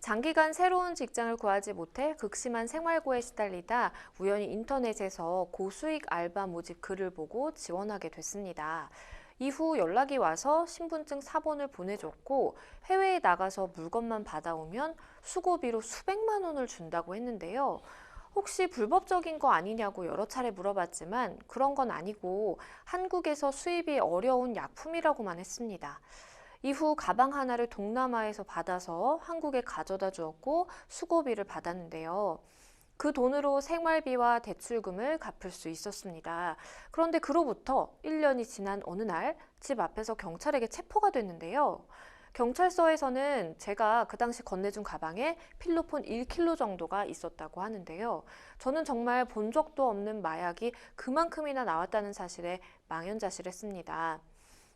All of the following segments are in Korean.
장기간 새로운 직장을 구하지 못해 극심한 생활고에 시달리다 우연히 인터넷에서 고수익 알바 모집 글을 보고 지원하게 됐습니다. 이후 연락이 와서 신분증 사본을 보내줬고 해외에 나가서 물건만 받아오면 수고비로 수백만 원을 준다고 했는데요. 혹시 불법적인 거 아니냐고 여러 차례 물어봤지만 그런 건 아니고 한국에서 수입이 어려운 약품이라고만 했습니다. 이후 가방 하나를 동남아에서 받아서 한국에 가져다 주었고 수고비를 받았는데요. 그 돈으로 생활비와 대출금을 갚을 수 있었습니다. 그런데 그로부터 1년이 지난 어느 날 집 앞에서 경찰에게 체포가 됐는데요. 경찰서에서는 제가 그 당시 건네준 가방에 필로폰 1kg 정도가 있었다고 하는데요. 저는 정말 본 적도 없는 마약이 그만큼이나 나왔다는 사실에 망연자실했습니다.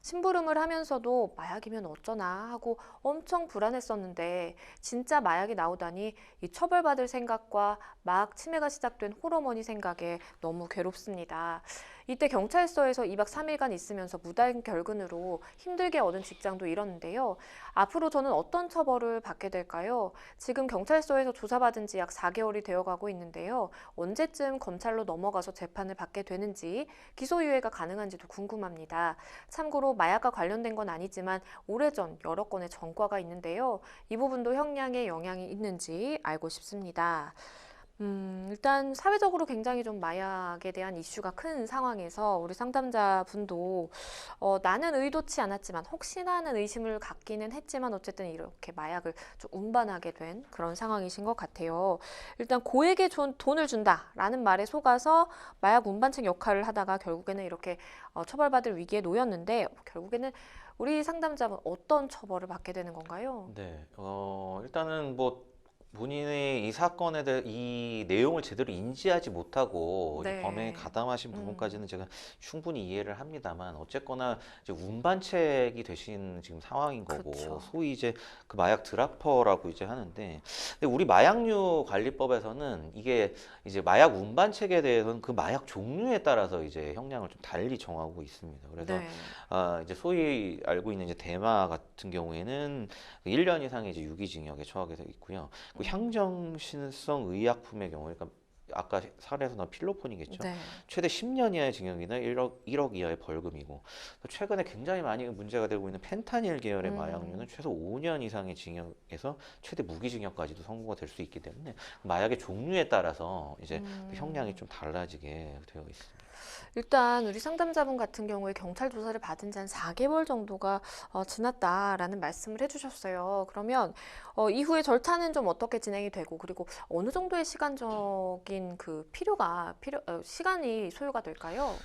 심부름을 하면서도 마약이면 어쩌나 하고 엄청 불안했었는데 진짜 마약이 나오다니 이 처벌받을 생각과 막 치매가 시작된 호러머니 생각에 너무 괴롭습니다. 이때 경찰서에서 2박 3일간 있으면서 무단 결근으로 힘들게 얻은 직장도 잃었는데요. 앞으로 저는 어떤 처벌을 받게 될까요? 지금 경찰서에서 조사받은 지 약 4개월이 되어가고 있는데요. 언제쯤 검찰로 넘어가서 재판을 받게 되는지 기소유예가 가능한지도 궁금합니다. 참고로 마약과 관련된 건 아니지만 오래전 여러 건의 전과가 있는데요. 이 부분도 형량에 영향이 있는지 알고 싶습니다. 일단 사회적으로 굉장히 좀 마약에 대한 이슈가 큰 상황에서 우리 상담자분도 나는 의도치 않았지만 혹시나 하는 의심을 갖기는 했지만 어쨌든 이렇게 마약을 좀 운반하게 된 그런 상황이신 것 같아요. 일단 고액의 돈을 준다라는 말에 속아서 마약 운반책 역할을 하다가 결국에는 이렇게 처벌받을 위기에 놓였는데 결국에는 우리 상담자분 어떤 처벌을 받게 되는 건가요? 네, 일단은 뭐 본인의 이 사건에 대해 이 내용을 제대로 인지하지 못하고 이제 범행에 네. 가담하신 음, 부분까지는 제가 충분히 이해를 합니다만 어쨌거나 이제 운반책이 되신 지금 상황인 거고 그렇죠. 소위 이제 그 마약 드라퍼라고 이제 하는데 근데 우리 마약류 관리법에서는 이게 이제 마약 운반책에 대해서는 그 마약 종류에 따라서 이제 형량을 좀 달리 정하고 있습니다. 그래서 네. 이제 소위 알고 있는 이제 대마 같은 경우에는 1년 이상의 이제 유기징역에 처하게 되어 있고요. 그 향정신성 의약품의 경우, 그러니까 아까 사례에서 나온 필로폰이겠죠. 네. 최대 10년 이하의 징역이나 1억 이하의 벌금이고, 최근에 굉장히 많이 문제가 되고 있는 펜타닐 계열의 마약류는 음, 최소 5년 이상의 징역에서 최대 무기징역까지도 선고가 될 수 있기 때문에 마약의 종류에 따라서 이제 그 형량이 음. 좀 달라지게 되어 있습니다. 일단 우리 상담자분 같은 경우에 경찰 조사를 받은 지 한 4개월 정도가 지났다라는 말씀을 해주셨어요. 그러면 이후에 절차는 좀 어떻게 진행이 되고 그리고 어느 정도의 시간적인 그 시간이 소요가 될까요?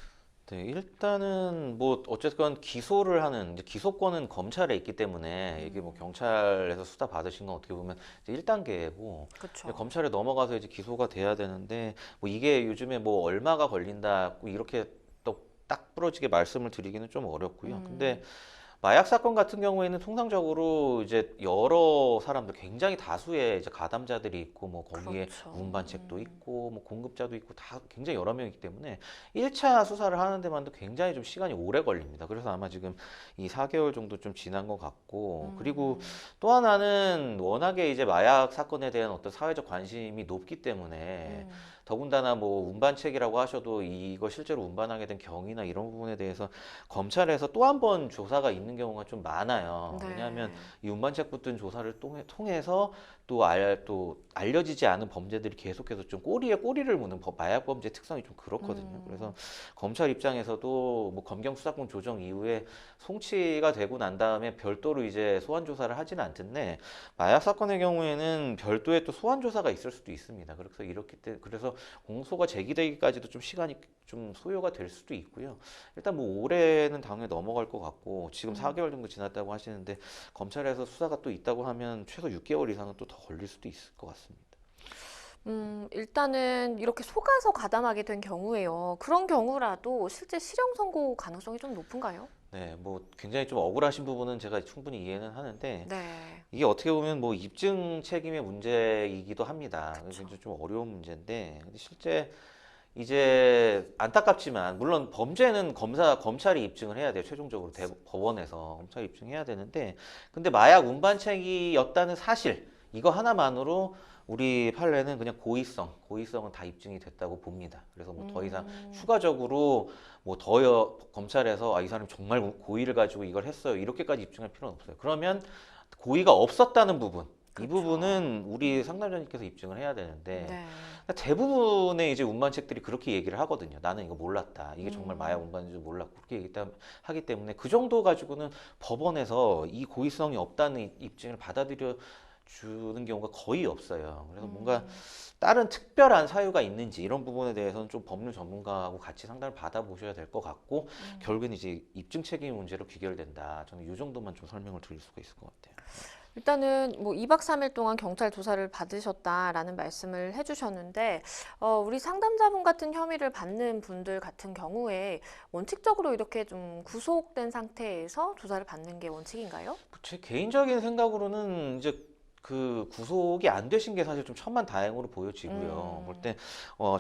네, 일단은 뭐 어쨌건 기소를 하는 이제 기소권은 검찰에 있기 때문에 이게 뭐 음, 경찰에서 수사 받으신 건 어떻게 보면 이제 1단계고 그렇죠. 검찰에 넘어가서 이제 기소가 돼야 되는데 뭐 이게 요즘에 뭐 얼마가 걸린다 이렇게 또 딱 부러지게 말씀을 드리기는 좀 어렵고요. 근데 음, 마약 사건 같은 경우에는 통상적으로 이제 여러 사람들 굉장히 다수의 이제 가담자들이 있고 뭐 거기에 그렇죠. 운반책도 있고 뭐 공급자도 있고 다 굉장히 여러 명이기 때문에 1차 수사를 하는 데만도 굉장히 좀 시간이 오래 걸립니다. 그래서 아마 지금 이 4개월 정도 좀 지난 것 같고 그리고 음, 또 하나는 워낙에 이제 마약 사건에 대한 어떤 사회적 관심이 높기 때문에 음, 더군다나 뭐 운반책이라고 하셔도 이거 실제로 운반하게 된 경위나 이런 부분에 대해서 검찰에서 또 한 번 조사가 있는 경우가 좀 많아요. 왜냐하면 네. 이 운반책 붙은 조사를 통해서 또 알려지지 않은 범죄들이 계속해서 좀 꼬리에 꼬리를 무는 마약 범죄 특성이 좀 그렇거든요. 그래서 음, 검찰 입장에서도 뭐 검경 수사권 조정 이후에 송치가 되고 난 다음에 별도로 이제 소환 조사를 하지는 않던데 마약 사건의 경우에는 별도의 또 소환 조사가 있을 수도 있습니다. 그래서 그래서 공소가 제기되기까지도 좀 시간이 좀 소요가 될 수도 있고요. 일단 뭐 올해는 당연히 넘어갈 것 같고 지금 음. 4개월 정도 지났다고 하시는데 검찰에서 수사가 또 있다고 하면 최소 6개월 이상은 또 더 걸릴 수도 있을 것 같습니다. 일단은 이렇게 속아서 가담하게 된 경우에요. 그런 경우라도 실제 실형 선고 가능성이 좀 높은가요? 네, 뭐 굉장히 좀 억울하신 부분은 제가 충분히 이해는 하는데 네, 이게 어떻게 보면 뭐 입증 책임의 문제이기도 합니다. 그쵸. 굉장히 좀 어려운 문제인데 근데 실제 이제 안타깝지만 물론 범죄는 검찰이 입증을 해야 돼요. 최종적으로 법원에서 검찰이 입증해야 되는데 근데 마약 운반책이었다는 사실 이거 하나만으로 우리 판례는 그냥 고의성은 다 입증이 됐다고 봅니다. 그래서 뭐 더 이상 추가적으로 뭐 더 검찰에서 이 사람이 정말 고의를 가지고 이걸 했어요. 이렇게까지 입증할 필요는 없어요. 그러면 고의가 없었다는 부분, 이 그렇죠. 부분은 우리 상담자님께서 입증을 해야 되는데 네. 대부분의 이제 운반책들이 그렇게 얘기를 하거든요. 나는 이거 몰랐다. 이게 정말 마약 운반인 줄 몰랐고 그렇게 하기 때문에 그 정도 가지고는 법원에서 이 고의성이 없다는 입증을 받아들여 주는 경우가 거의 없어요. 그래서 뭔가 다른 특별한 사유가 있는지 이런 부분에 대해서는 좀 법률 전문가하고 같이 상담을 받아보셔야 될 것 같고 결국엔 이제 입증 책임 문제로 귀결된다. 저는 이 정도만 좀 설명을 드릴 수가 있을 것 같아요. 일단은 뭐 2박 3일 동안 경찰 조사를 받으셨다라는 말씀을 해주셨는데 우리 상담자분 같은 혐의를 받는 분들 같은 경우에 원칙적으로 이렇게 좀 구속된 상태에서 조사를 받는 게 원칙인가요? 제 개인적인 생각으로는 이제 그 구속이 안 되신 게 사실 좀 천만다행으로 보여지고요. 볼 때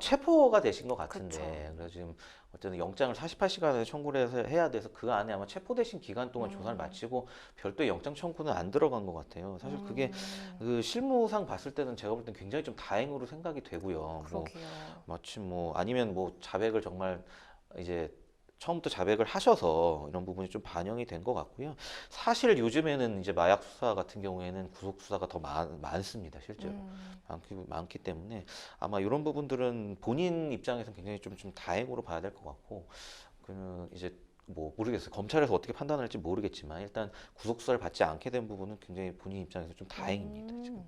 체포가 되신 것 같은데 그쵸. 그래서 지금 어쨌든 영장을 48시간에 청구를 해서 해야 돼서 그 안에 아마 체포되신 기간 동안 조사를 마치고 별도의 영장 청구는 안 들어간 것 같아요. 사실 그게 그 실무상 봤을 때는 제가 볼 땐 굉장히 좀 다행으로 생각이 되고요. 뭐 그러게요. 마침 뭐 아니면 뭐 자백을 정말 이제 처음부터 자백을 하셔서 이런 부분이 좀 반영이 된 것 같고요. 사실 요즘에는 이제 마약 수사 같은 경우에는 구속 수사가 더 많습니다, 실제로. 많기 때문에 아마 이런 부분들은 본인 입장에서는 굉장히 좀 다행으로 봐야 될 것 같고, 그 이제 뭐 모르겠어요. 검찰에서 어떻게 판단할지 모르겠지만 일단 구속 수사를 받지 않게 된 부분은 굉장히 본인 입장에서 좀 다행입니다, 지금.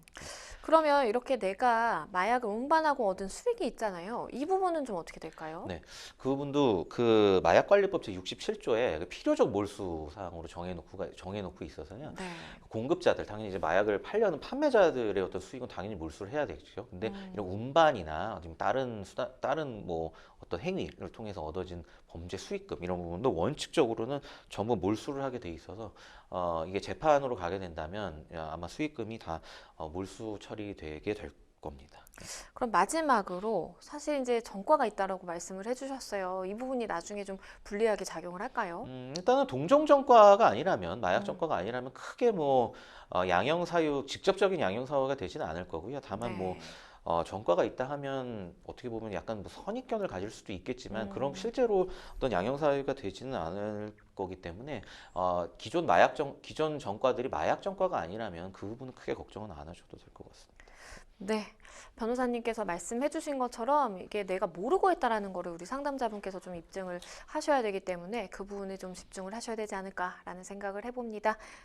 그러면 이렇게 내가 마약을 운반하고 얻은 수익이 있잖아요. 이 부분은 좀 어떻게 될까요? 네, 그분도 그 마약관리법 제 67조에 필요적 몰수 사항으로 정해놓고 있어서요. 네. 공급자들 당연히 이제 마약을 팔려는 판매자들의 어떤 수익은 당연히 몰수를 해야 되겠죠. 근데 이런 운반이나 아니면 다른 뭐 어떤 행위를 통해서 얻어진 범죄 수익금 이런 부분도 원칙적으로는 전부 몰수를 하게 돼 있어서 이게 재판으로 가게 된다면 아마 수익금이 다 몰수 처리되게 될 겁니다. 그럼 마지막으로 사실 이제 전과가 있다라고 말씀을 해주셨어요. 이 부분이 나중에 좀 불리하게 작용을 할까요? 일단은 동종 전과가 아니라면 마약 전과가 아니라면 크게 뭐 직접적인 양형 사유가 되지는 않을 거고요. 다만 뭐 네. 전과가 있다 하면 어떻게 보면 약간 뭐 선입견을 가질 수도 있겠지만 그럼 음, 실제로 어떤 양형 사유가 되지는 않을 거기 때문에 기존 전과들이 마약 전과가 아니라면 그 부분은 크게 걱정은 안 하셔도 될 것 같습니다. 네. 변호사님께서 말씀해주신 것처럼 이게 내가 모르고 했다라는 거를 우리 상담자분께서 좀 입증을 하셔야 되기 때문에 그 부분에 좀 집중을 하셔야 되지 않을까라는 생각을 해봅니다.